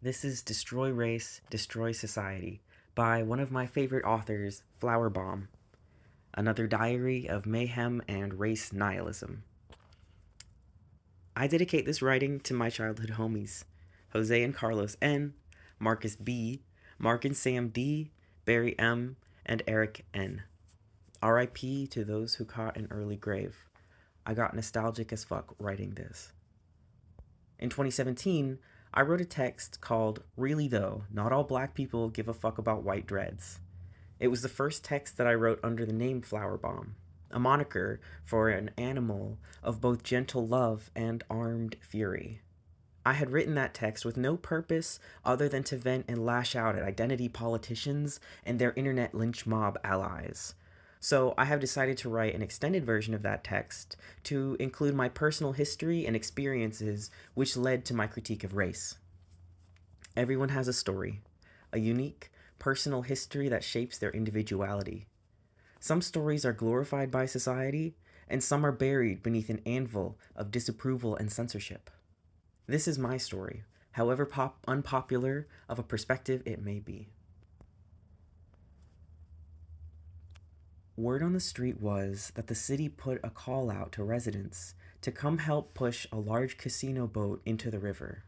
This is Destroy Race, Destroy Society by one of my favorite authors, Flowerbomb, another diary of mayhem and race nihilism. I dedicate this writing to my childhood homies, Jose and Carlos N, Marcus B, Mark and Sam D, Barry M, and Eric N. RIP to those who caught an early grave. I got nostalgic as fuck writing this. In 2017, I wrote a text called Really Though, Not All Black People Give a Fuck About White Dreads. It was the first text that I wrote under the name Flowerbomb, a moniker for an animal of both gentle love and armed fury. I had written that text with no purpose other than to vent and lash out at identity politicians and their internet lynch mob allies. So I have decided to write an extended version of that text to include my personal history and experiences which led to my critique of race. Everyone has a story, a unique, personal history that shapes their individuality. Some stories are glorified by society, and some are buried beneath an anvil of disapproval and censorship. This is my story, however unpopular of a perspective it may be. Word on the street was that the city put a call out to residents to come help push a large casino boat into the river.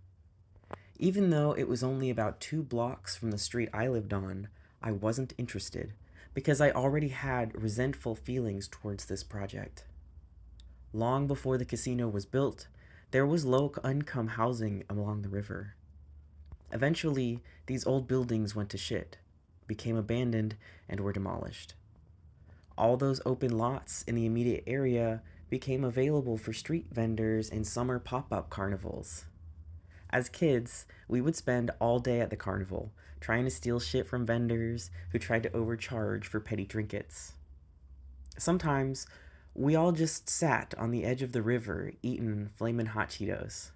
Even though it was only about 2 blocks from the street I lived on, I wasn't interested because I already had resentful feelings towards this project. Long before the casino was built, there was low-income housing along the river. Eventually, these old buildings went to shit, became abandoned, and were demolished. All those open lots in the immediate area became available for street vendors and summer pop-up carnivals. As kids, we would spend all day at the carnival, trying to steal shit from vendors who tried to overcharge for petty trinkets. Sometimes, we all just sat on the edge of the river eating flamin' hot Cheetos.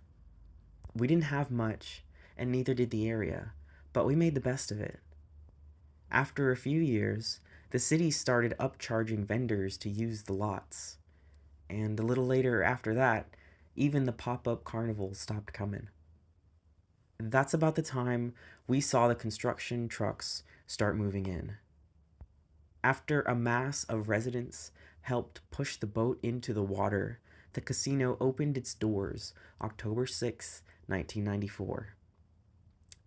We didn't have much, and neither did the area, but we made the best of it. After a few years, the city started upcharging vendors to use the lots. And a little later after that, even the pop-up carnivals stopped coming. That's about the time we saw the construction trucks start moving in. After a mass of residents helped push the boat into the water, the casino opened its doors October 6, 1994.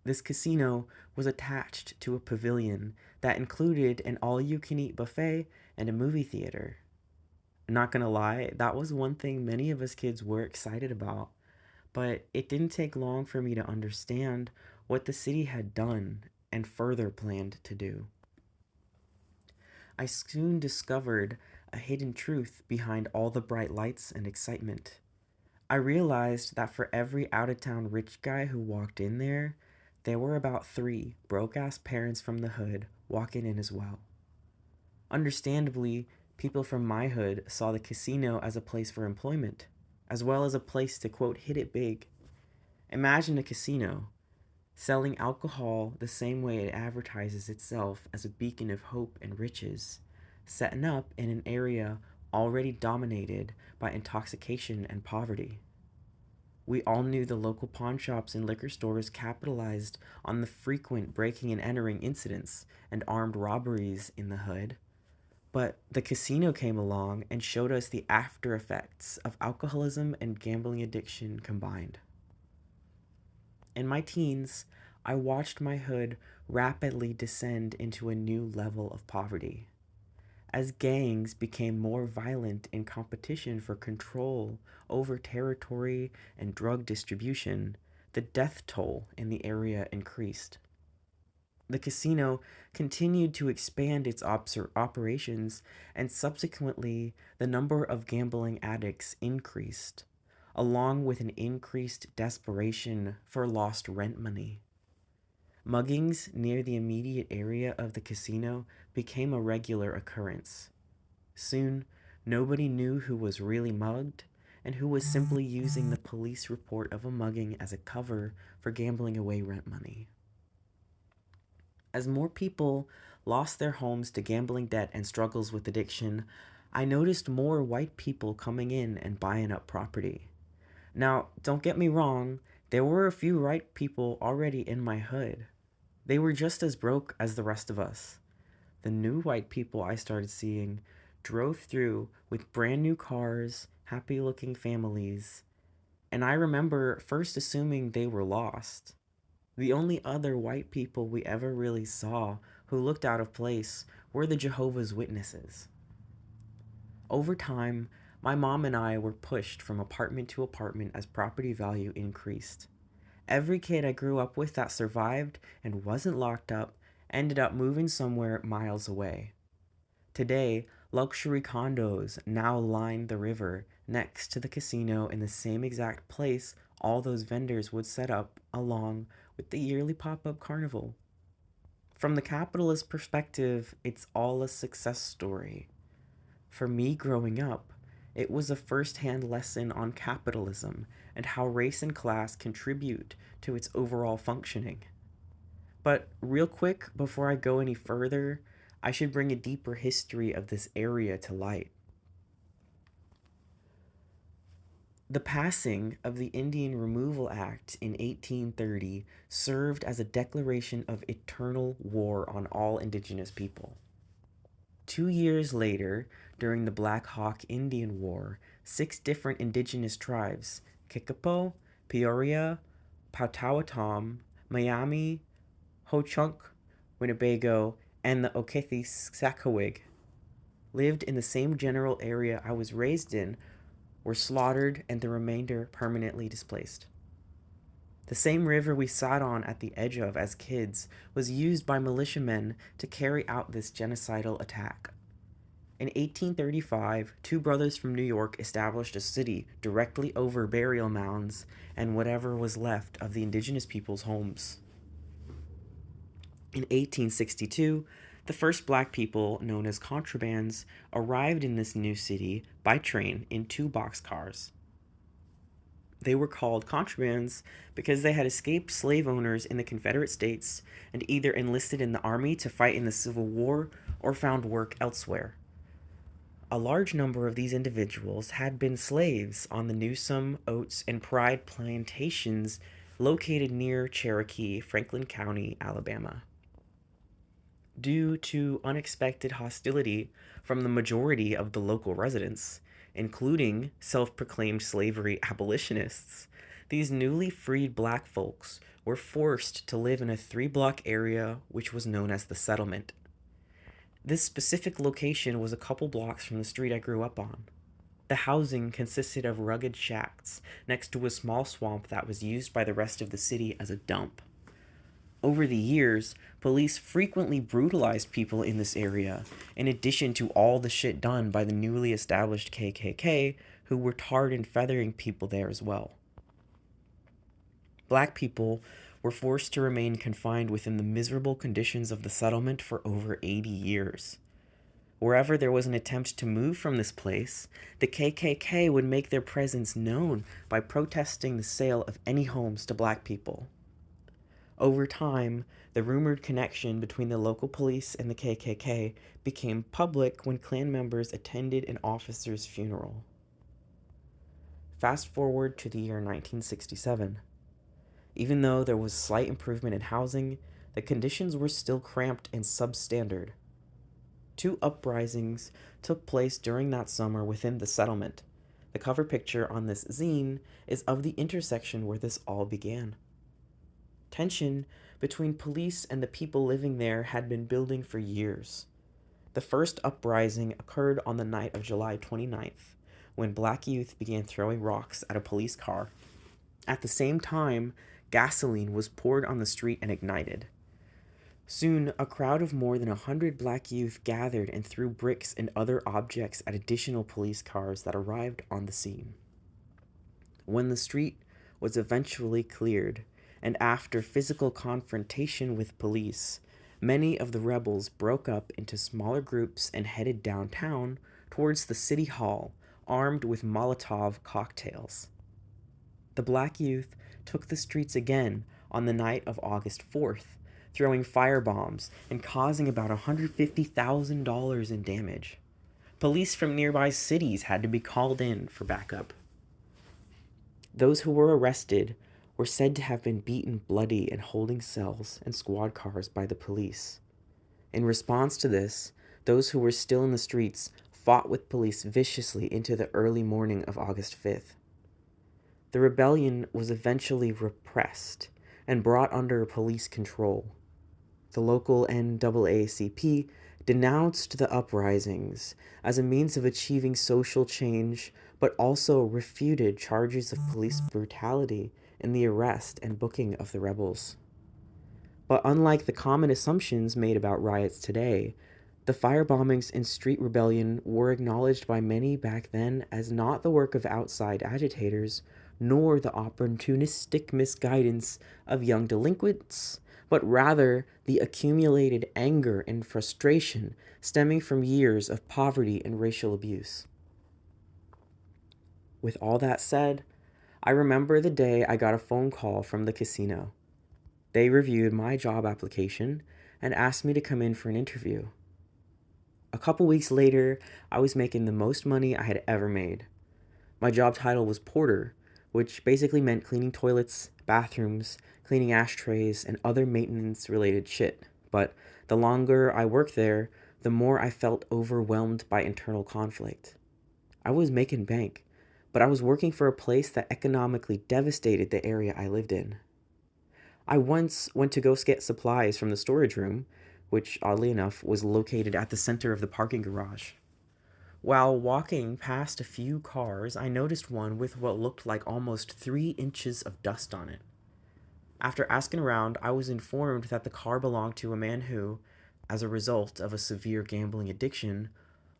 This casino was attached to a pavilion that included an all-you-can-eat buffet and a movie theater. Not gonna lie, that was one thing many of us kids were excited about, but it didn't take long for me to understand what the city had done and further planned to do. I soon discovered a hidden truth behind all the bright lights and excitement. I realized that for every out-of-town rich guy who walked in there were about 3 broke-ass parents from the hood walking in as well. Understandably, people from my hood saw the casino as a place for employment, as well as a place to, quote, hit it big. Imagine a casino selling alcohol the same way it advertises itself as a beacon of hope and riches, setting up in an area already dominated by intoxication and poverty. We all knew the local pawn shops and liquor stores capitalized on the frequent breaking and entering incidents and armed robberies in the hood. But the casino came along and showed us the after effects of alcoholism and gambling addiction combined. In my teens, I watched my hood rapidly descend into a new level of poverty. As gangs became more violent in competition for control over territory and drug distribution, the death toll in the area increased. The casino continued to expand its operations, and subsequently, the number of gambling addicts increased, along with an increased desperation for lost rent money. Muggings near the immediate area of the casino became a regular occurrence. Soon, nobody knew who was really mugged and who was simply using the police report of a mugging as a cover for gambling away rent money. As more people lost their homes to gambling debt and struggles with addiction, I noticed more white people coming in and buying up property. Now, don't get me wrong, There were a few white people already in my hood. They were just as broke as the rest of us. The new white people I started seeing drove through with brand new cars, happy looking families, and I remember first assuming they were lost. The only other white people we ever really saw who looked out of place were the Jehovah's Witnesses. Over time, my mom and I were pushed from apartment to apartment as property value increased. Every kid I grew up with that survived and wasn't locked up ended up moving somewhere miles away. Today, luxury condos now line the river next to the casino in the same exact place all those vendors would set up along with the yearly pop up carnival. From the capitalist perspective, it's all a success story. For me growing up, it was a first hand lesson on capitalism and how race and class contribute to its overall functioning. But, real quick, before I go any further, I should bring a deeper history of this area to light. The passing of the Indian Removal Act in 1830 served as a declaration of eternal war on all indigenous people. 2 years later, during the Black Hawk Indian War, 6 different indigenous tribes, Kickapoo, Peoria, Potawatomi, Miami, Ho-Chunk, Winnebago, and the Okeechobee, lived in the same general area I was raised in, were slaughtered and the remainder permanently displaced. The same river we sat on at the edge of as kids was used by militiamen to carry out this genocidal attack. In 1835, 2 brothers from New York established a city directly over burial mounds and whatever was left of the indigenous people's homes. In 1862, the first black people, known as contrabands, arrived in this new city by train in 2 boxcars. They were called contrabands because they had escaped slave owners in the Confederate States and either enlisted in the army to fight in the Civil War or found work elsewhere. A large number of these individuals had been slaves on the Newsom, Oates, and Pride plantations located near Cherokee, Franklin County, Alabama. Due to unexpected hostility from the majority of the local residents, including self-proclaimed slavery abolitionists, these newly freed black folks were forced to live in a 3-block area which was known as the settlement. This specific location was a couple blocks from the street I grew up on. The housing consisted of rugged shacks next to a small swamp that was used by the rest of the city as a dump. Over the years, police frequently brutalized people in this area, in addition to all the shit done by the newly established KKK, who were tarred and feathering people there as well. Black people were forced to remain confined within the miserable conditions of the settlement for over 80 years. Wherever there was an attempt to move from this place, the KKK would make their presence known by protesting the sale of any homes to black people. Over time, the rumored connection between the local police and the KKK became public when Klan members attended an officer's funeral. Fast forward to the year 1967. Even though there was slight improvement in housing, the conditions were still cramped and substandard. 2 uprisings took place during that summer within the settlement. The cover picture on this zine is of the intersection where this all began. Tension between police and the people living there had been building for years. The first uprising occurred on the night of July 29th, when black youth began throwing rocks at a police car. At the same time, gasoline was poured on the street and ignited. Soon, a crowd of more than 100 black youth gathered and threw bricks and other objects at additional police cars that arrived on the scene. When the street was eventually cleared, and after physical confrontation with police, many of the rebels broke up into smaller groups and headed downtown towards the city hall, armed with Molotov cocktails. The black youth took the streets again on the night of August 4th, throwing firebombs and causing about $150,000 in damage. Police from nearby cities had to be called in for backup. Those who were arrested were said to have been beaten bloody in holding cells and squad cars by the police. In response to this, those who were still in the streets fought with police viciously into the early morning of August 5th. The rebellion was eventually repressed and brought under police control. The local NAACP denounced the uprisings as a means of achieving social change, but also refuted charges of police brutality in the arrest and booking of the rebels. But unlike the common assumptions made about riots today, the firebombings and street rebellion were acknowledged by many back then as not the work of outside agitators, nor the opportunistic misguidance of young delinquents, but rather the accumulated anger and frustration stemming from years of poverty and racial abuse. With all that said, I remember the day I got a phone call from the casino. They reviewed my job application and asked me to come in for an interview. A couple weeks later, I was making the most money I had ever made. My job title was porter, which basically meant cleaning toilets, bathrooms, cleaning ashtrays, and other maintenance-related shit. But the longer I worked there, the more I felt overwhelmed by internal conflict. I was making bank, but I was working for a place that economically devastated the area I lived in. I once went to go get supplies from the storage room, which oddly enough was located at the center of the parking garage. While walking past a few cars, I noticed one with what looked like almost 3 inches of dust on it. After asking around, I was informed that the car belonged to a man who, as a result of a severe gambling addiction,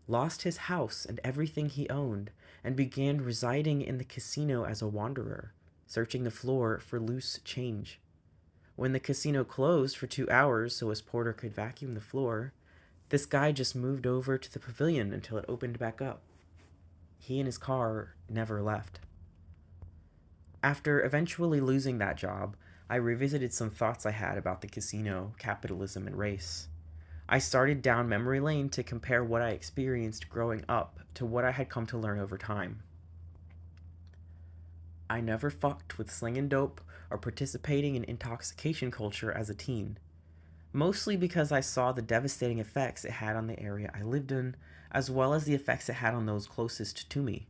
lost his house and everything he owned and began residing in the casino as a wanderer, searching the floor for loose change. When the casino closed for 2 hours so his porter could vacuum the floor, this guy just moved over to the pavilion until it opened back up. He and his car never left. After eventually losing that job, I revisited some thoughts I had about the casino, capitalism, and race. I started down memory lane to compare what I experienced growing up to what I had come to learn over time. I never fucked with slinging dope or participating in intoxication culture as a teen, mostly because I saw the devastating effects it had on the area I lived in, as well as the effects it had on those closest to me.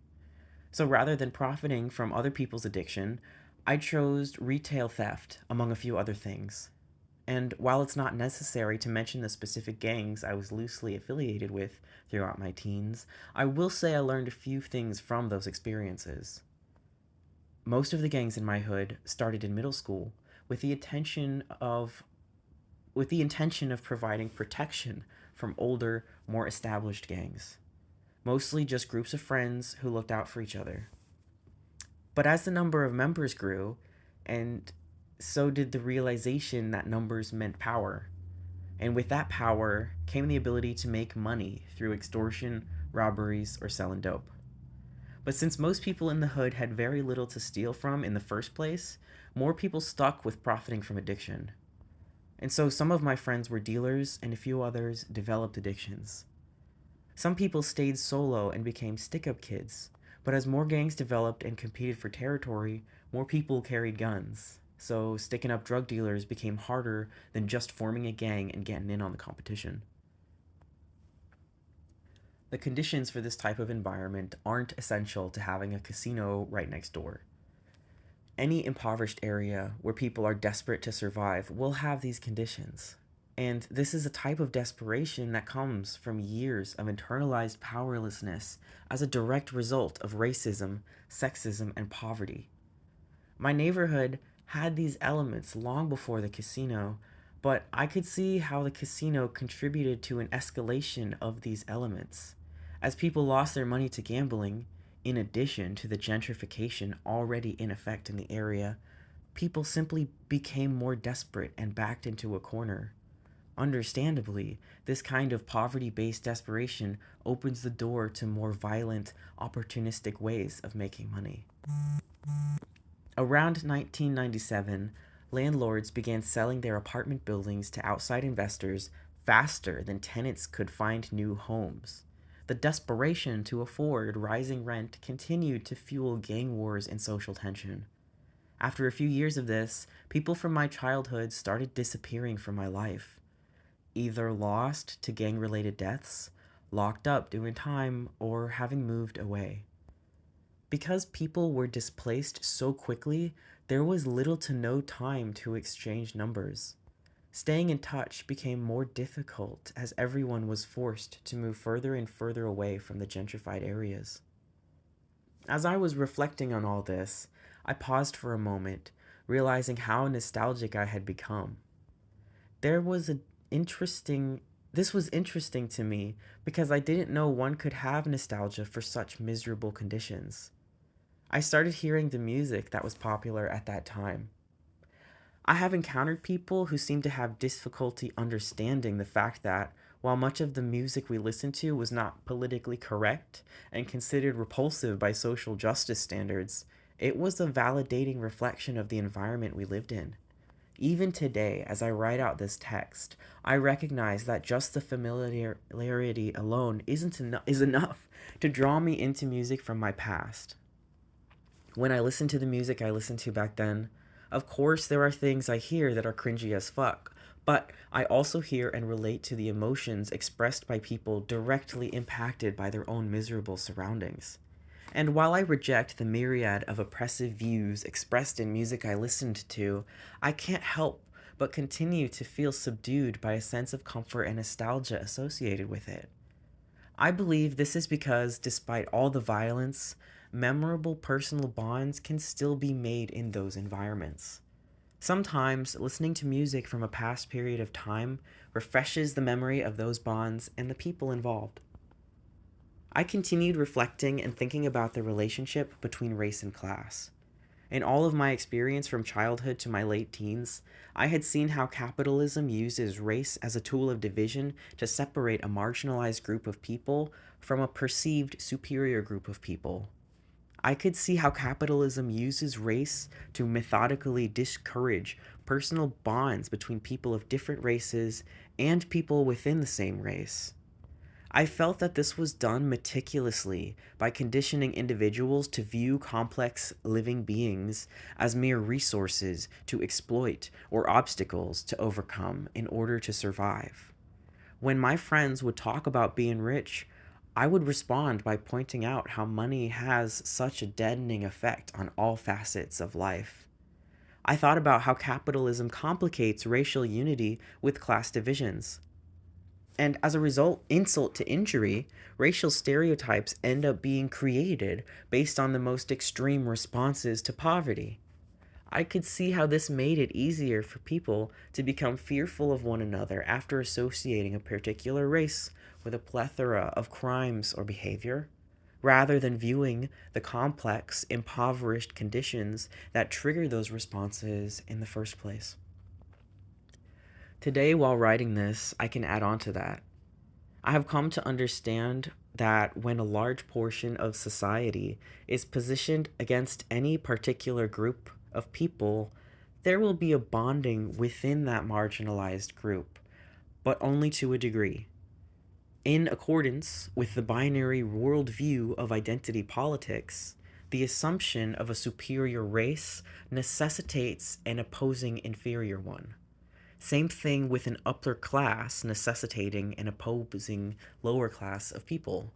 So rather than profiting from other people's addiction, I chose retail theft, among a few other things. And while it's not necessary to mention the specific gangs I was loosely affiliated with throughout my teens, I will say I learned a few things from those experiences. Most of the gangs in my hood started in middle school with the intention of providing protection from older, more established gangs. Mostly just groups of friends who looked out for each other. But as the number of members grew, and so did the realization that numbers meant power. And with that power came the ability to make money through extortion, robberies, or selling dope. But since most people in the hood had very little to steal from in the first place, more people stuck with profiting from addiction. And so some of my friends were dealers and a few others developed addictions. Some people stayed solo and became stick-up kids, but as more gangs developed and competed for territory, more people carried guns. So sticking up drug dealers became harder than just forming a gang and getting in on the competition. The conditions for this type of environment aren't essential to having a casino right next door. Any impoverished area where people are desperate to survive will have these conditions. And this is a type of desperation that comes from years of internalized powerlessness as a direct result of racism, sexism, and poverty. My neighborhood had these elements long before the casino, but I could see how the casino contributed to an escalation of these elements. As people lost their money to gambling, in addition to the gentrification already in effect in the area, people simply became more desperate and backed into a corner. Understandably, this kind of poverty-based desperation opens the door to more violent, opportunistic ways of making money. Around 1997, landlords began selling their apartment buildings to outside investors faster than tenants could find new homes. The desperation to afford rising rent continued to fuel gang wars and social tension. After a few years of this, people from my childhood started disappearing from my life, either lost to gang related deaths, locked up doing time, or having moved away. Because people were displaced so quickly, there was little to no time to exchange numbers. Staying in touch became more difficult as everyone was forced to move further and further away from the gentrified areas. As I was reflecting on all this, I paused for a moment, realizing how nostalgic I had become. There was an interesting This was interesting to me because I didn't know one could have nostalgia for such miserable conditions. I started hearing the music that was popular at that time. I have encountered people who seem to have difficulty understanding the fact that, while much of the music we listened to was not politically correct and considered repulsive by social justice standards, it was a validating reflection of the environment we lived in. Even today, as I write out this text, I recognize that just the familiarity alone is enough to draw me into music from my past. When I listen to the music I listened to back then, of course there are things I hear that are cringy as fuck, but I also hear and relate to the emotions expressed by people directly impacted by their own miserable surroundings. And while I reject the myriad of oppressive views expressed in music I listened to, I can't help but continue to feel subdued by a sense of comfort and nostalgia associated with it. I believe this is because, despite all the violence, memorable personal bonds can still be made in those environments. Sometimes, listening to music from a past period of time refreshes the memory of those bonds and the people involved. I continued reflecting and thinking about the relationship between race and class. In all of my experience from childhood to my late teens, I had seen how capitalism uses race as a tool of division to separate a marginalized group of people from a perceived superior group of people. I could see how capitalism uses race to methodically discourage personal bonds between people of different races and people within the same race. I felt that this was done meticulously by conditioning individuals to view complex living beings as mere resources to exploit or obstacles to overcome in order to survive. When my friends would talk about being rich, I would respond by pointing out how money has such a deadening effect on all facets of life. I thought about how capitalism complicates racial unity with class divisions. And as a result, insult to injury, racial stereotypes end up being created based on the most extreme responses to poverty. I could see how this made it easier for people to become fearful of one another after associating a particular race with a plethora of crimes or behavior, rather than viewing the complex, impoverished conditions that trigger those responses in the first place. Today, while writing this, I can add on to that. I have come to understand that when a large portion of society is positioned against any particular group of people, there will be a bonding within that marginalized group, but only to a degree. In accordance with the binary worldview of identity politics, the assumption of a superior race necessitates an opposing inferior one. Same thing with an upper class necessitating an opposing lower class of people.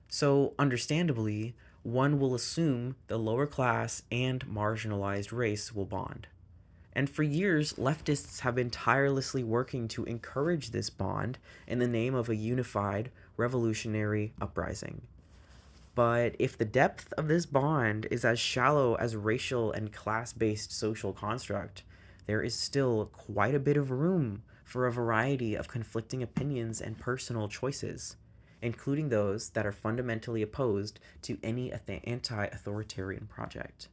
So, understandably, one will assume the lower class and marginalized race will bond. And for years, leftists have been tirelessly working to encourage this bond in the name of a unified, revolutionary uprising. But if the depth of this bond is as shallow as racial and class based social construct, there is still quite a bit of room for a variety of conflicting opinions and personal choices, including those that are fundamentally opposed to any anti authoritarian project.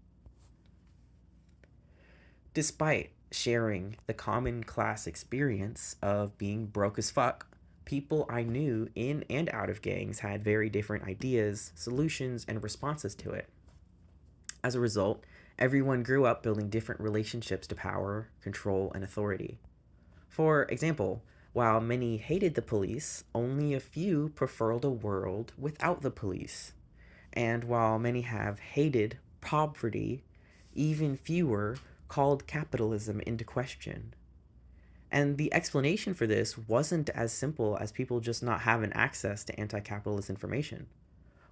Despite sharing the common class experience of being broke as fuck, people I knew in and out of gangs had very different ideas, solutions, and responses to it. As a result, everyone grew up building different relationships to power, control, and authority. For example, while many hated the police, only a few preferred a world without the police. And while many have hated poverty, Even fewer called capitalism into question. And the explanation for this wasn't as simple as people just not having access to anti capitalist information.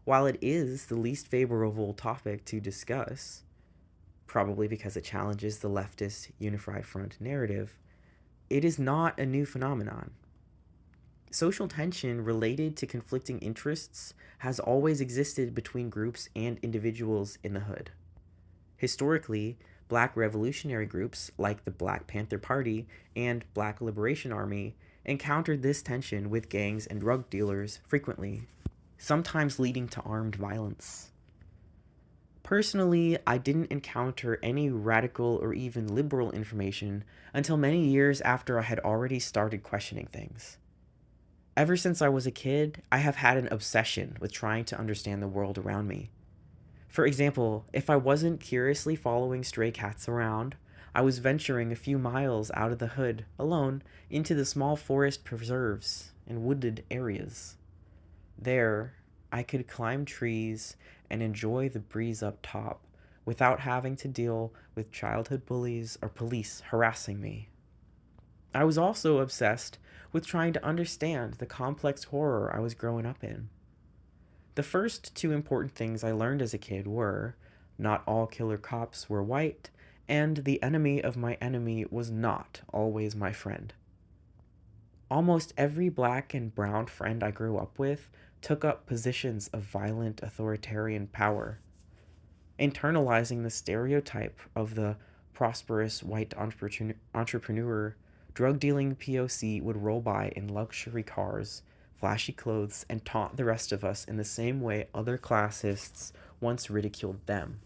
While it is the least favorable topic to discuss, probably because it challenges the leftist unified front narrative, it is not a new phenomenon. Social tension related to conflicting interests has always existed between groups and individuals in the hood. Historically, black revolutionary groups like the Black Panther Party and Black Liberation Army encountered this tension with gangs and drug dealers frequently, sometimes leading to armed violence. Personally, I didn't encounter any radical or even liberal information until many years after I had already started questioning things. Ever since I was a kid, I have had an obsession with trying to understand the world around me. For example, if I wasn't curiously following stray cats around, I was venturing a few miles out of the hood, alone, into the small forest preserves and wooded areas. There, I could climb trees and enjoy the breeze up top without having to deal with childhood bullies or police harassing me. I was also obsessed with trying to understand the complex horror I was growing up in. The first two important things I learned as a kid were not all killer cops were white, and the enemy of my enemy was not always my friend. Almost every black and brown friend I grew up with took up positions of violent authoritarian power, internalizing the stereotype of the prosperous white entrepreneur. Drug dealing POC would roll by in luxury cars, flashy clothes, and taunt the rest of us in the same way other classists once ridiculed them.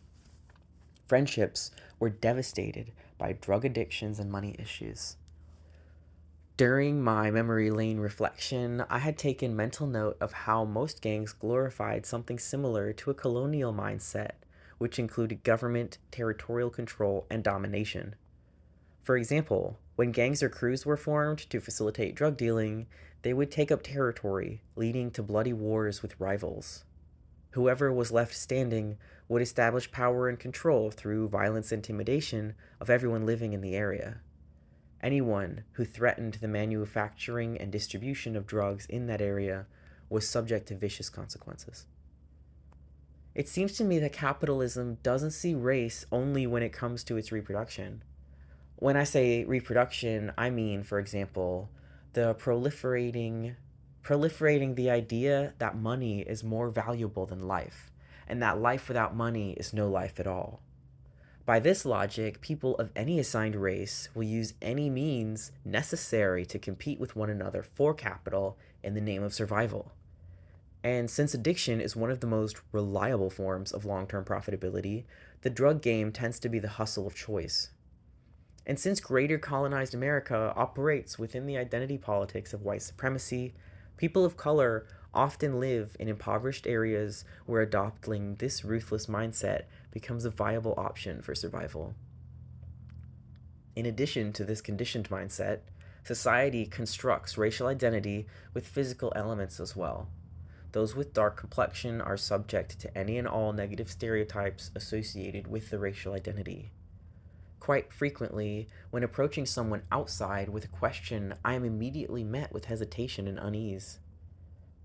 Friendships were devastated by drug addictions and money issues. During my memory lane reflection, I had taken mental note of how most gangs glorified something similar to a colonial mindset, which included government, territorial control, and domination. For example, when gangs or crews were formed to facilitate drug dealing, they would take up territory, leading to bloody wars with rivals. Whoever was left standing would establish power and control through violence and intimidation of everyone living in the area. Anyone who threatened the manufacturing and distribution of drugs in that area was subject to vicious consequences. It seems to me that capitalism doesn't see race only when it comes to its reproduction. When I say reproduction, I mean, for example, the proliferating the idea that money is more valuable than life, and that life without money is no life at all. By this logic, people of any assigned race will use any means necessary to compete with one another for capital in the name of survival. And since addiction is one of the most reliable forms of long-term profitability, the drug game tends to be the hustle of choice. And since greater colonized America operates within the identity politics of white supremacy, people of color often live in impoverished areas where adopting this ruthless mindset becomes a viable option for survival. In addition to this conditioned mindset, society constructs racial identity with physical elements as well. Those with dark complexion are subject to any and all negative stereotypes associated with the racial identity. Quite frequently, when approaching someone outside with a question, I am immediately met with hesitation and unease.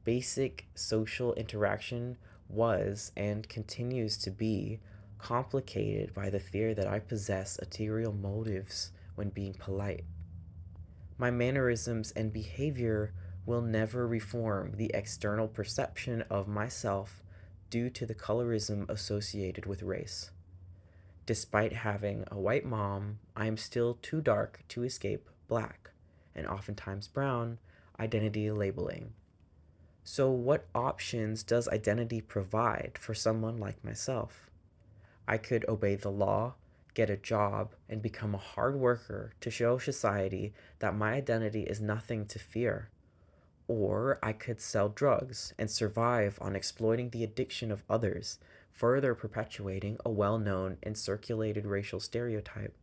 Basic social interaction was and continues to be complicated by the fear that I possess ulterior motives when being polite. My mannerisms and behavior will never reform the external perception of myself due to the colorism associated with race. Despite having a white mom, I am still too dark to escape black, and oftentimes brown, identity labeling. So what options does identity provide for someone like myself? I could obey the law, get a job, and become a hard worker to show society that my identity is nothing to fear. Or I could sell drugs and survive on exploiting the addiction of others, further perpetuating a well-known and circulated racial stereotype.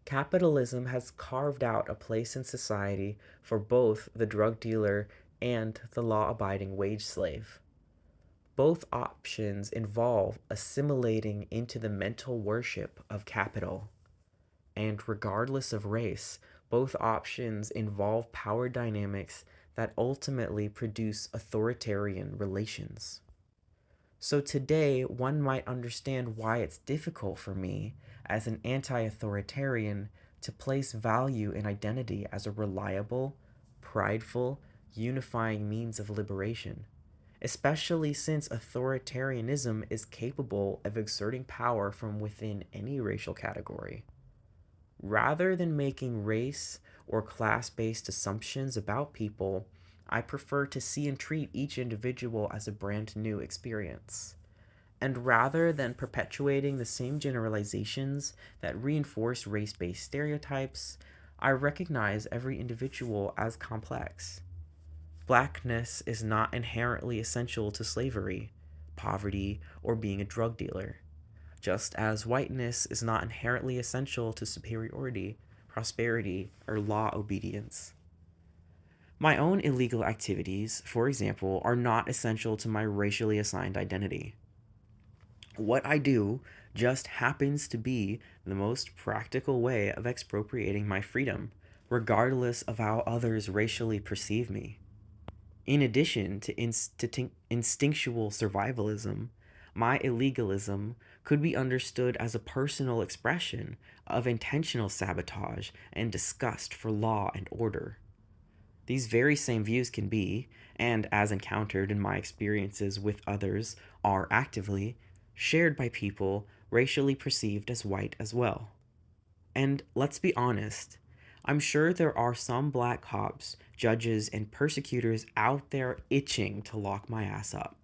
Capitalism has carved out a place in society for both the drug dealer and the law-abiding wage slave. Both options involve assimilating into the mental worship of capital. And regardless of race, both options involve power dynamics that ultimately produce authoritarian relations. So today, one might understand why it's difficult for me, as an anti authoritarian, to place value in identity as a reliable, prideful, unifying means of liberation, especially since authoritarianism is capable of exerting power from within any racial category. Rather than making race or class based assumptions about people, I prefer to see and treat each individual as a brand new experience. And rather than perpetuating the same generalizations that reinforce race based stereotypes, I recognize every individual as complex. Blackness is not inherently essential to slavery, poverty, or being a drug dealer, just as whiteness is not inherently essential to superiority, prosperity, or law obedience. My own illegal activities, for example, are not essential to my racially assigned identity. What I do just happens to be the most practical way of expropriating my freedom, regardless of how others racially perceive me. In addition to instinctual survivalism, my illegalism could be understood as a personal expression of intentional sabotage and disgust for law and order. These very same views can be, and as encountered in my experiences with others, are actively shared by people racially perceived as white as well. And let's be honest, I'm sure there are some black cops, judges, and persecutors out there itching to lock my ass up.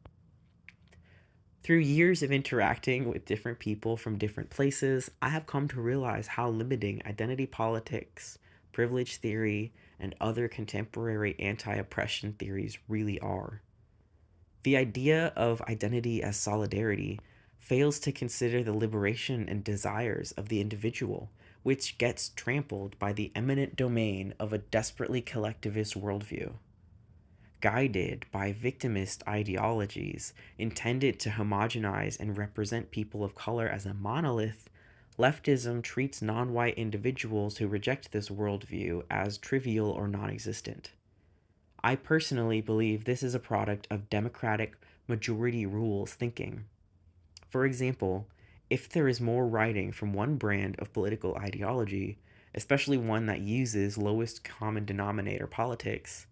Through years of interacting with different people from different places, I have come to realize how limiting identity politics, privilege theory, and other contemporary anti oppression theories really are. The idea of identity as solidarity fails to consider the liberation and desires of the individual, which gets trampled by the eminent domain of a desperately collectivist worldview. Guided by victimist ideologies intended to homogenize and represent people of color as a monolith, leftism treats non white individuals who reject this worldview as trivial or non existent. I personally believe this is a product of democratic majority rules thinking. For example, if there is more writing from one brand of political ideology, especially one that uses lowest common denominator politics,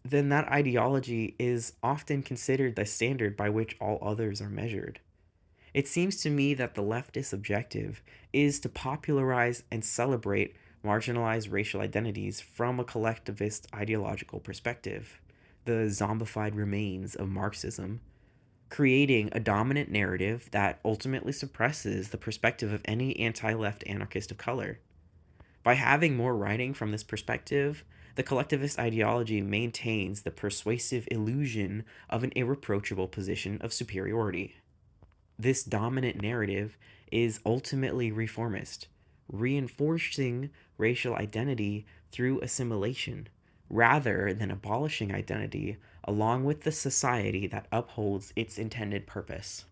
then that ideology is often considered the standard by which all others are measured. It seems to me that the leftist objective is to popularize and celebrate marginalized racial identities from a collectivist ideological perspective, the zombified remains of Marxism, creating a dominant narrative that ultimately suppresses the perspective of any anti left anarchist of color. By having more writing from this perspective, the collectivist ideology maintains the persuasive illusion of an irreproachable position of superiority. This dominant narrative is ultimately reformist, reinforcing racial identity through assimilation, rather than abolishing identity along with the society that upholds its intended purpose.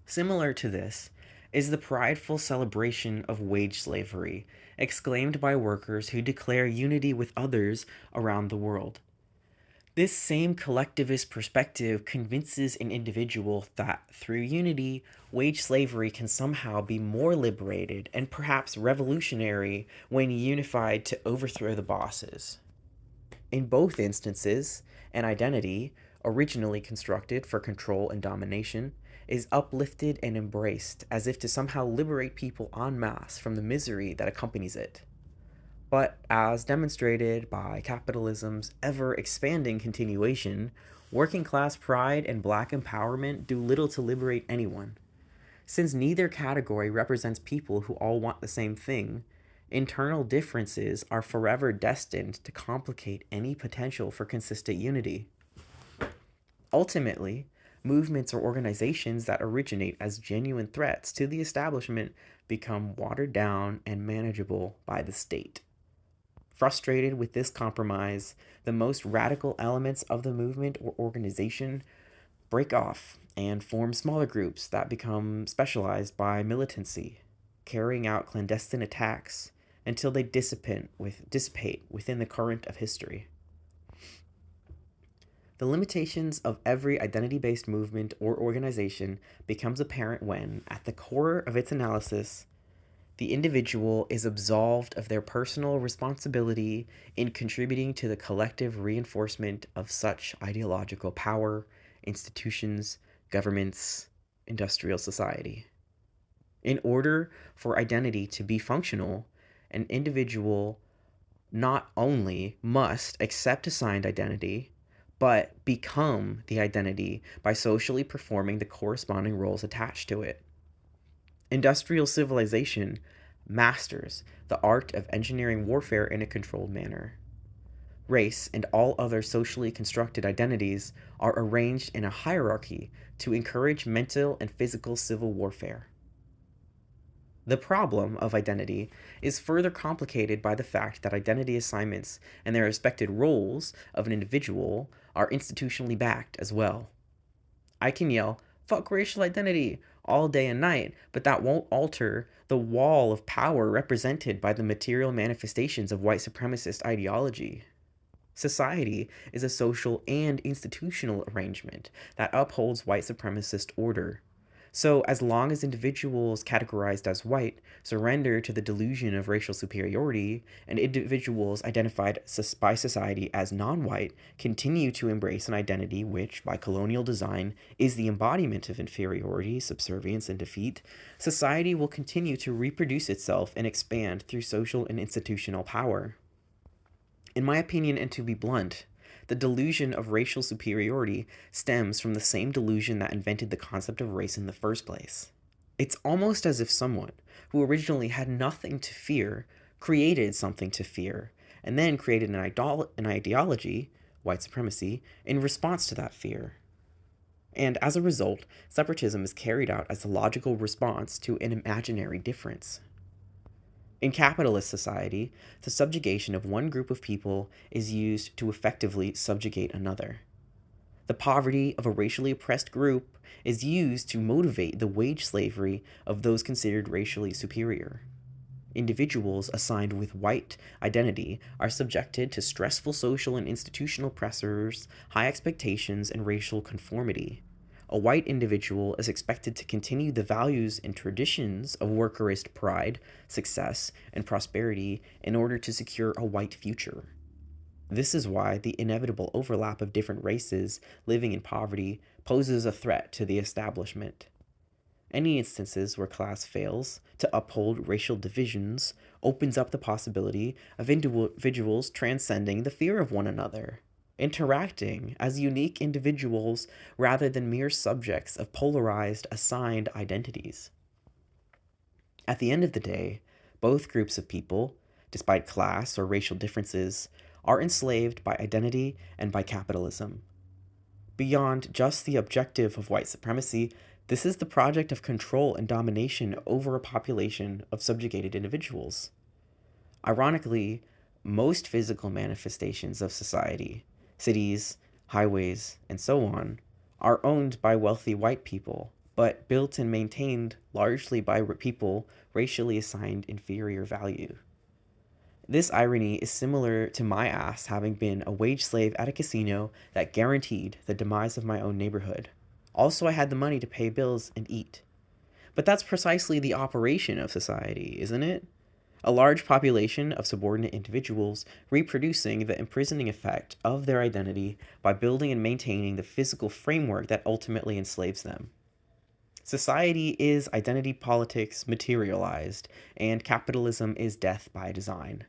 Similar to this is the prideful celebration of wage slavery, exclaimed by workers who declare unity with others around the world. This same collectivist perspective convinces an individual that through unity, wage slavery can somehow be more liberated and perhaps revolutionary when unified to overthrow the bosses. In both instances, an identity, originally constructed for control and domination, is uplifted and embraced as if to somehow liberate people en masse from the misery that accompanies it. But as demonstrated by capitalism's ever expanding continuation, working class pride and black empowerment do little to liberate anyone. Since neither category represents people who all want the same thing, internal differences are forever destined to complicate any potential for consistent unity. Ultimately, movements or organizations that originate as genuine threats to the establishment become watered down and manageable by the state. Frustrated with this compromise, the most radical elements of the movement or organization break off and form smaller groups that become specialized by militancy, carrying out clandestine attacks until they dissipate within the current of history. The limitations of every identity-based movement or organization becomes apparent when, at the core of its analysis, the individual is absolved of their personal responsibility in contributing to the collective reinforcement of such ideological power, institutions, governments, industrial society. In order for identity to be functional, an individual not only must accept assigned identity, but become the identity by socially performing the corresponding roles attached to it. Industrial civilization masters the art of engineering warfare in a controlled manner. Race and all other socially constructed identities are arranged in a hierarchy to encourage mental and physical civil warfare. The problem of identity is further complicated by the fact that identity assignments and their respected roles of an individual are institutionally backed as well. I can yell, "Fuck racial identity," all day and night, but that won't alter the wall of power represented by the material manifestations of white supremacist ideology. Society is a social and institutional arrangement that upholds white supremacist order. So, as long as individuals categorized as white surrender to the delusion of racial superiority, and individuals identified by society as non-white continue to embrace an identity which, by colonial design, is the embodiment of inferiority, subservience, and defeat, society will continue to reproduce itself and expand through social and institutional power. In my opinion, and to be blunt, the delusion of racial superiority stems from the same delusion that invented the concept of race in the first place. It's almost as if someone who originally had nothing to fear created something to fear, and then created an ideology, white supremacy, in response to that fear. And as a result, separatism is carried out as a logical response to an imaginary difference. In capitalist society, the subjugation of one group of people is used to effectively subjugate another. The poverty of a racially oppressed group is used to motivate the wage slavery of those considered racially superior. Individuals assigned with white identity are subjected to stressful social and institutional pressures, high expectations, and racial conformity. A white individual is expected to continue the values and traditions of workerist pride, success, and prosperity in order to secure a white future. This is why the inevitable overlap of different races living in poverty poses a threat to the establishment. Any instances where class fails to uphold racial divisions opens up the possibility of individuals transcending the fear of one another, interacting as unique individuals rather than mere subjects of polarized, assigned identities. At the end of the day, both groups of people, despite class or racial differences, are enslaved by identity and by capitalism. Beyond just the objective of white supremacy, this is the project of control and domination over a population of subjugated individuals. Ironically, most physical manifestations of society, cities, highways, and so on, are owned by wealthy white people, but built and maintained largely by people racially assigned inferior value. This irony is similar to my ass having been a wage slave at a casino that guaranteed the demise of my own neighborhood. Also, I had the money to pay bills and eat. But that's precisely the operation of society, isn't it? A large population of subordinate individuals reproducing the imprisoning effect of their identity by building and maintaining the physical framework that ultimately enslaves them. Society is identity politics materialized, and capitalism is death by design.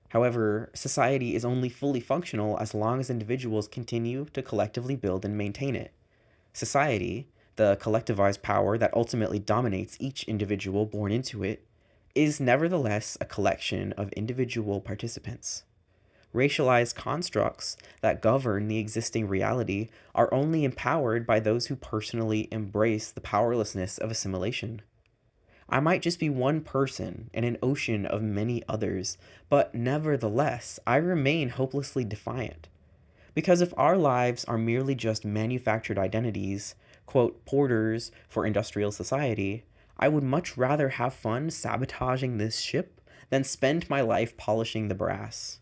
However, society is only fully functional as long as individuals continue to collectively build and maintain it. Society, the collectivized power that ultimately dominates each individual born into it, is nevertheless a collection of individual participants. Racialized constructs that govern the existing reality are only empowered by those who personally embrace the powerlessness of assimilation. I might just be one person in an ocean of many others, but nevertheless, I remain hopelessly defiant. Because if our lives are merely just manufactured identities, quote, porters for industrial society, I would much rather have fun sabotaging this ship than spend my life polishing the brass.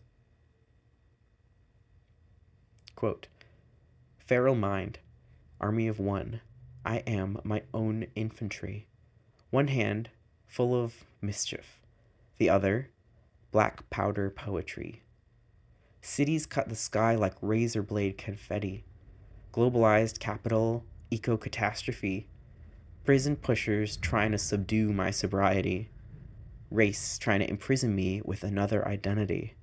Quote, Feral mind, army of one, I am my own infantry. One hand full of mischief, the other black powder poetry. Cities cut the sky like razor blade confetti. Globalized capital, eco-catastrophe. Prison pushers trying to subdue my sobriety. Race trying to imprison me with another identity.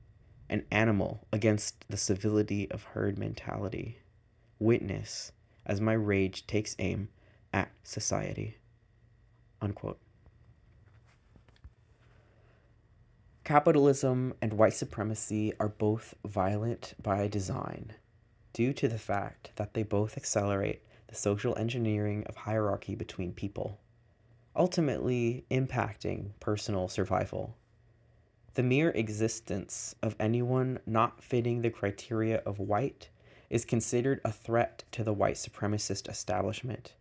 An animal against the civility of herd mentality. Witness as my rage takes aim at society. Unquote. Capitalism and white supremacy are both violent by design, due to the fact that they both accelerate the social engineering of hierarchy between people, ultimately impacting personal survival. The mere existence of anyone not fitting the criteria of white is considered a threat to the white supremacist establishment,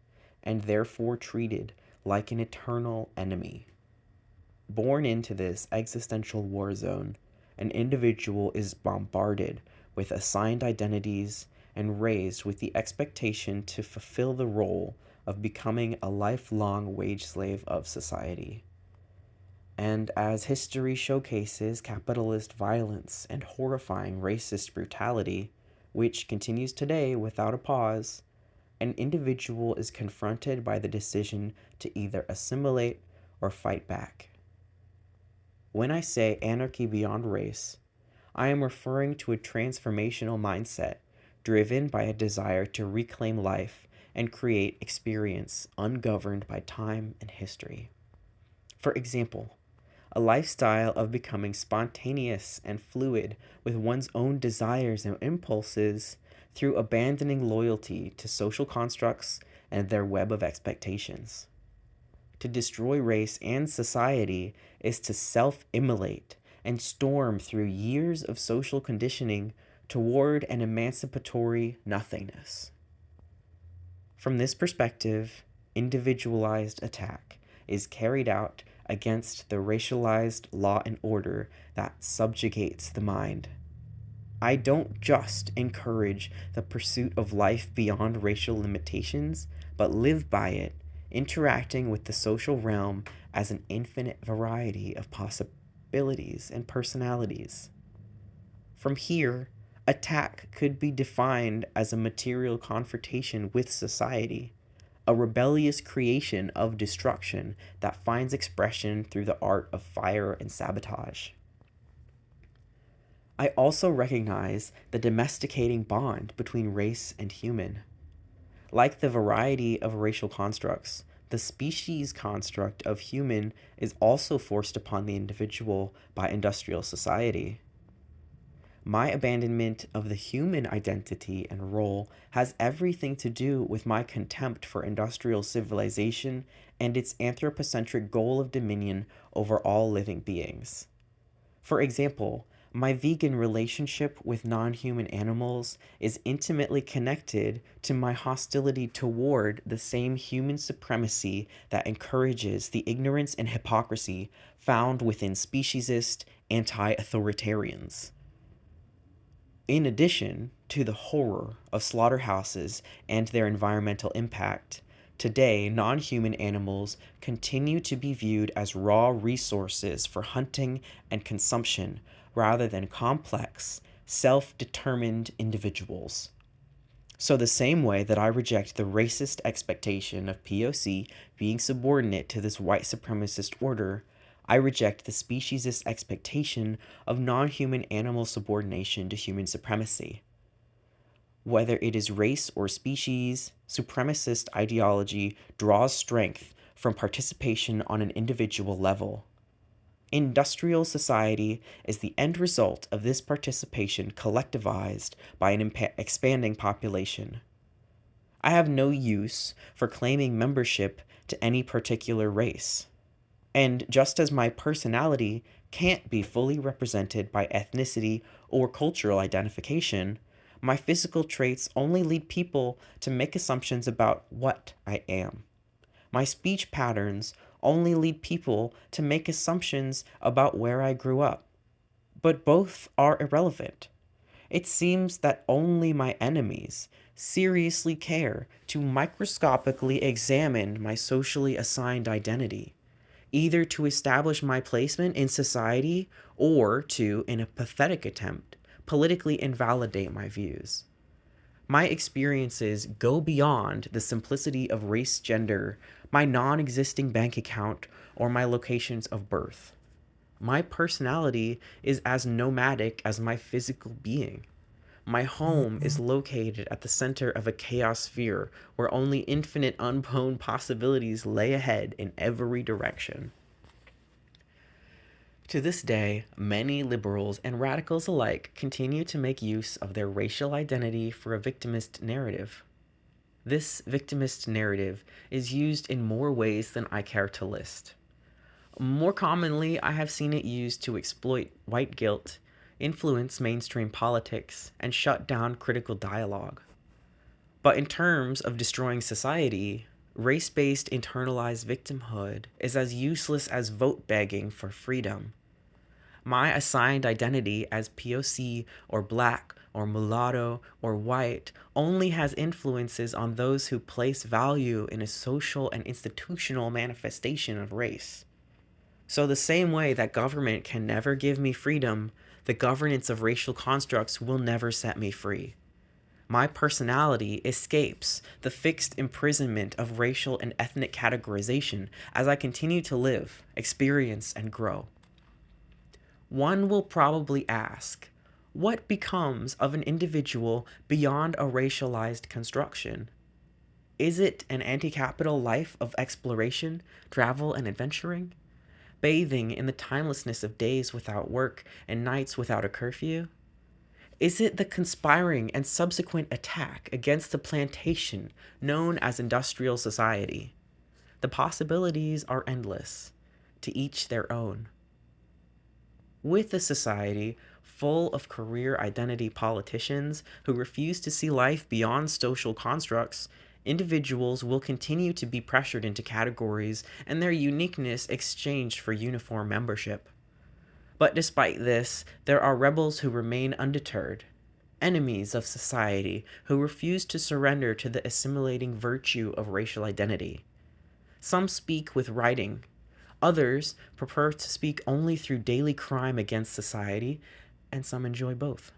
and therefore treated like an eternal enemy. Born into this existential war zone, an individual is bombarded with assigned identities and raised with the expectation to fulfill the role of becoming a lifelong wage slave of society. And as history showcases capitalist violence and horrifying racist brutality, which continues today without a pause, an individual is confronted by the decision to either assimilate or fight back. When I say anarchy beyond race, I am referring to a transformational mindset driven by a desire to reclaim life and create experience ungoverned by time and history. For example, a lifestyle of becoming spontaneous and fluid with one's own desires and impulses through abandoning loyalty to social constructs and their web of expectations. To destroy race and society is to self-immolate and storm through years of social conditioning toward an emancipatory nothingness. From this perspective, individualized attack is carried out against the racialized law and order that subjugates the mind. I don't just encourage the pursuit of life beyond racial limitations, but live by it, interacting with the social realm as an infinite variety of possibilities and personalities. From here, attack could be defined as a material confrontation with society, a rebellious creation of destruction that finds expression through the art of fire and sabotage. I also recognize the domesticating bond between race and human. Like the variety of racial constructs, the species construct of human is also forced upon the individual by industrial society. My abandonment of the human identity and role has everything to do with my contempt for industrial civilization and its anthropocentric goal of dominion over all living beings. For example, my vegan relationship with non-human animals is intimately connected to my hostility toward the same human supremacy that encourages the ignorance and hypocrisy found within speciesist anti-authoritarians. In addition to the horror of slaughterhouses and their environmental impact, today non-human animals continue to be viewed as raw resources for hunting and consumption rather than complex, self-determined individuals. So the same way that I reject the racist expectation of POC being subordinate to this white supremacist order, I reject the speciesist expectation of non-human animal subordination to human supremacy. Whether it is race or species, supremacist ideology draws strength from participation on an individual level. Industrial society is the end result of this participation collectivized by an expanding population. I have no use for claiming membership to any particular race. And just as my personality can't be fully represented by ethnicity or cultural identification, my physical traits only lead people to make assumptions about what I am. My speech patterns only lead people to make assumptions about where I grew up. But both are irrelevant. It seems that only my enemies seriously care to microscopically examine my socially assigned identity, either to establish my placement in society or to, in a pathetic attempt, politically invalidate my views. My experiences go beyond the simplicity of race, gender, my non existing bank account, or my locations of birth. My personality is as nomadic as my physical being. My home is located at the center of a chaos sphere where only infinite unbound possibilities lay ahead in every direction. To this day, many liberals and radicals alike continue to make use of their racial identity for a victimist narrative. This victimist narrative is used in more ways than I care to list. More commonly, I have seen it used to exploit white guilt, influence mainstream politics, and shut down critical dialogue. But in terms of destroying society, race-based internalized victimhood is as useless as vote begging for freedom. My assigned identity as POC or black or mulatto or white only has influences on those who place value in a social and institutional manifestation of race. So the same way that government can never give me freedom, the governance of racial constructs will never set me free. My personality escapes the fixed imprisonment of racial and ethnic categorization as I continue to live, experience, and grow. One will probably ask, what becomes of an individual beyond a racialized construction? Is it an anti-capital life of exploration, travel, and adventuring? Bathing in the timelessness of days without work and nights without a curfew? Is it the conspiring and subsequent attack against the plantation known as industrial society? The possibilities are endless, to each their own. With a society full of career identity politicians who refuse to see life beyond social constructs, individuals will continue to be pressured into categories and their uniqueness exchanged for uniform membership. But despite this, there are rebels who remain undeterred, enemies of society who refuse to surrender to the assimilating virtue of racial identity. Some speak with writing. Others prefer to speak only through daily crime against society, and some enjoy both.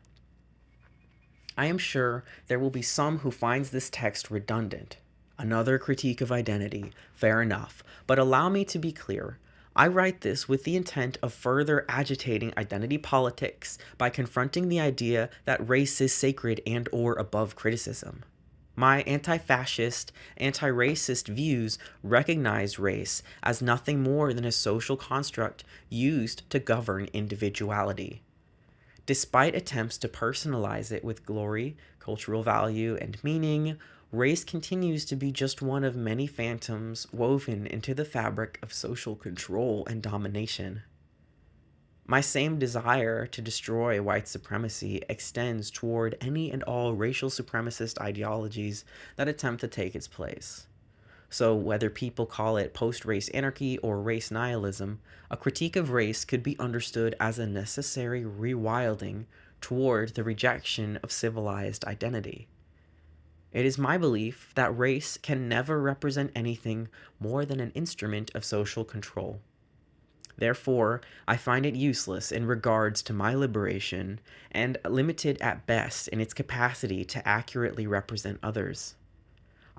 I am sure there will be some who finds this text redundant. Another critique of identity, fair enough, but allow me to be clear. I write this with the intent of further agitating identity politics by confronting the idea that race is sacred and or above criticism. My anti-fascist, anti-racist views recognize race as nothing more than a social construct used to govern individuality. Despite attempts to personalize it with glory, cultural value, and meaning, race continues to be just one of many phantoms woven into the fabric of social control and domination. My same desire to destroy white supremacy extends toward any and all racial supremacist ideologies that attempt to take its place. So whether people call it post-race anarchy or race nihilism, a critique of race could be understood as a necessary rewilding toward the rejection of civilized identity. It is my belief that race can never represent anything more than an instrument of social control. Therefore, I find it useless in regards to my liberation and limited at best in its capacity to accurately represent others.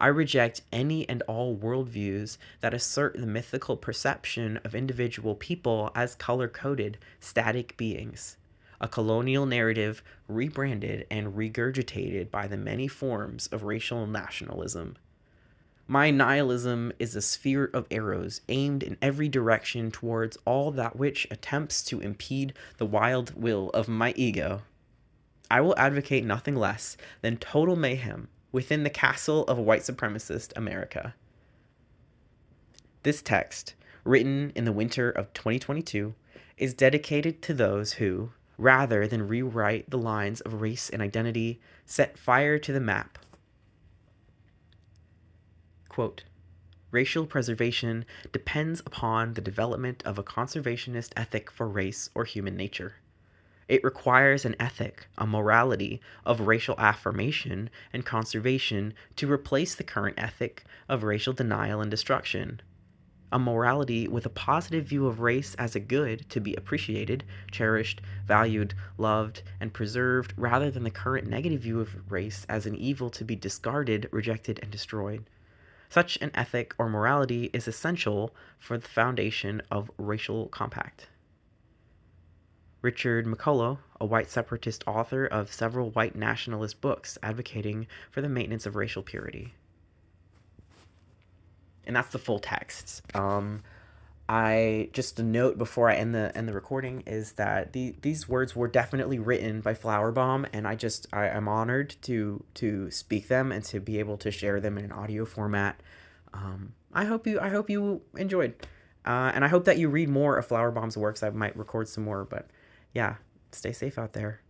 I reject any and all worldviews that assert the mythical perception of individual people as color-coded, static beings, a colonial narrative rebranded and regurgitated by the many forms of racial nationalism. My nihilism is a sphere of arrows aimed in every direction towards all that which attempts to impede the wild will of my ego. I will advocate nothing less than total mayhem within the castle of white supremacist America. This text, written in the winter of 2022, is dedicated to those who, rather than rewrite the lines of race and identity, set fire to the map. Quote, racial preservation depends upon the development of a conservationist ethic for race or human nature. It requires an ethic, a morality of racial affirmation and conservation to replace the current ethic of racial denial and destruction. A morality with a positive view of race as a good to be appreciated, cherished, valued, loved, and preserved, rather than the current negative view of race as an evil to be discarded, rejected, and destroyed. Such an ethic or morality is essential for the foundation of racial compact. Richard McCullough, a white separatist author of several white nationalist books advocating for the maintenance of racial purity. And that's the full text. I just a note before I end the recording is that these words were definitely written by Flowerbomb, and I'm honored to speak them and to be able to share them in an audio format. I hope you enjoyed, and I hope that you read more of Flowerbomb's works. I might record some more, but yeah, stay safe out there.